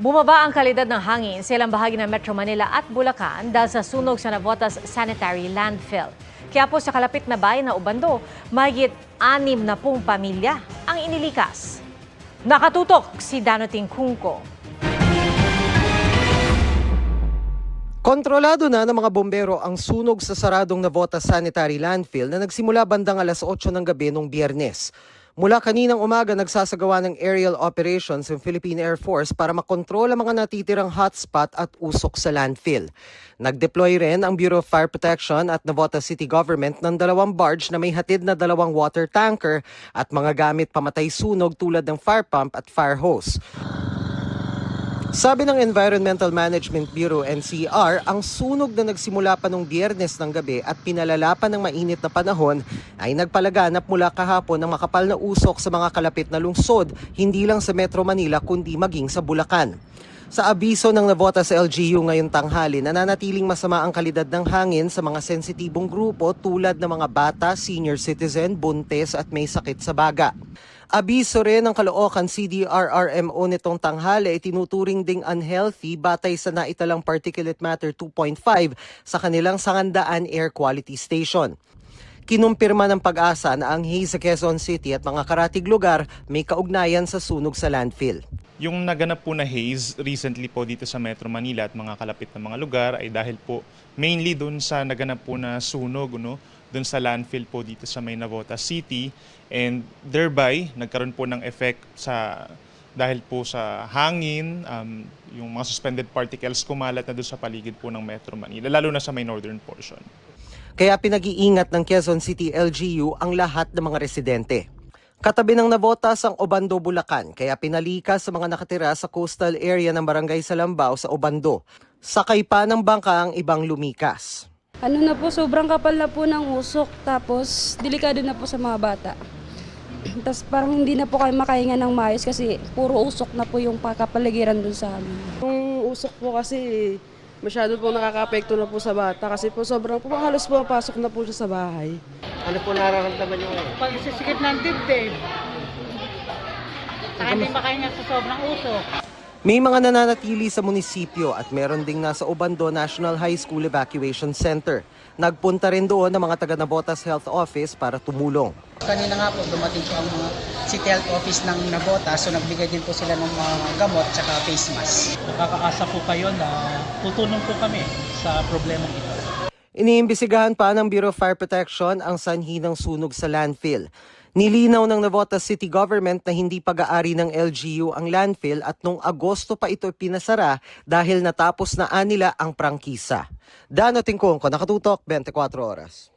Bumaba ang kalidad ng hangin sa ilang bahagi ng Metro Manila at Bulacan dahil sa sunog sa Navotas Sanitary Landfill. Kaya po sa kalapit na bayan na Ubando, mahigit 60 pamilya ang inilikas. Nakatutok si Danoting Kungko. Kontrolado na ng mga bombero ang sunog sa saradong Navotas Sanitary Landfill na nagsimula bandang alas 8 ng gabi noong Biyernes. Mula kaninang umaga nagsasagawa ng aerial operations ng Philippine Air Force para makontrol ang mga natitirang hotspot at usok sa landfill. Nag-deploy rin ang Bureau of Fire Protection at Navotas City Government ng 2 barge na may hatid na 2 water tanker at mga gamit pamatay sunog tulad ng fire pump at fire hose. Sabi ng Environmental Management Bureau NCR, ang sunog na nagsimula pa noong Biyernes ng gabi at pinalala pa ng mainit na panahon ay nagpalaganap mula kahapon ng makapal na usok sa mga kalapit na lungsod, hindi lang sa Metro Manila kundi maging sa Bulacan. Sa abiso ng Navotas LGU ngayong tanghali, nananatiling masama ang kalidad ng hangin sa mga sensitibong grupo tulad ng mga bata, senior citizen, buntis at may sakit sa baga. Abiso rin ng Caloocan CDRRMO nitong tanghali ay tinuturing ding unhealthy batay sa naitalang particulate matter 2.5 sa kanilang Sangandaan Air Quality Station. Kinumpirma ng Pag-asa na ang haze sa Quezon City at mga karatig lugar may kaugnayan sa sunog sa landfill. Yung naganap po na haze recently po dito sa Metro Manila at mga kalapit na mga lugar ay dahil po mainly doon sa naganap po na sunog, doon sa landfill po dito sa may Navotas City, and thereby nagkaroon po ng effect dahil po sa hangin, yung mga suspended particles kumalat na doon sa paligid po ng Metro Manila, lalo na sa may northern portion. Kaya pinag-iingat ng Quezon City LGU ang lahat ng mga residente. Katabi ng Navotas ang Obando, Bulacan, kaya pinalikas sa mga nakatira sa coastal area ng Barangay Salambao sa Obando. Sakay pa ng bangka ang ibang lumikas. Sobrang kapal na po ng usok, tapos delikado na po sa mga bata. Tapos parang hindi na po kayo makahinga ng maayos kasi puro usok na po yung kapaligiran dun sa amin. Yung usok po kasi masyado po nakaka-apekto na po sa bata kasi po sobrang po halos pumapasok na po siya sa bahay. Ano po nararamdaman nyo ngayon? Pagsisikip ng dibdib. Saka hindi makahinga sa sobrang usok. May mga nananatili sa munisipyo at meron ding nasa Obando National High School Evacuation Center. Nagpunta rin doon ang mga taga Navotas Health Office para tumulong. Kanina nga po dumating po ang mga City Health Office ng Navotas, so nagbigay din po sila ng mga gamot at face mask. Nakakaasa po kayo na tutulong po kami sa problemang ito. Iniimbisigahan pa ng Bureau of Fire Protection ang sanhi ng sunog sa landfill. Nilinaw ng Navotas City Government na hindi pag-aari ng LGU ang landfill at noong Agosto pa ito pinasara dahil natapos na nila ang prangkisa. Danoting Kungko, Nakatutok, 24 Oras.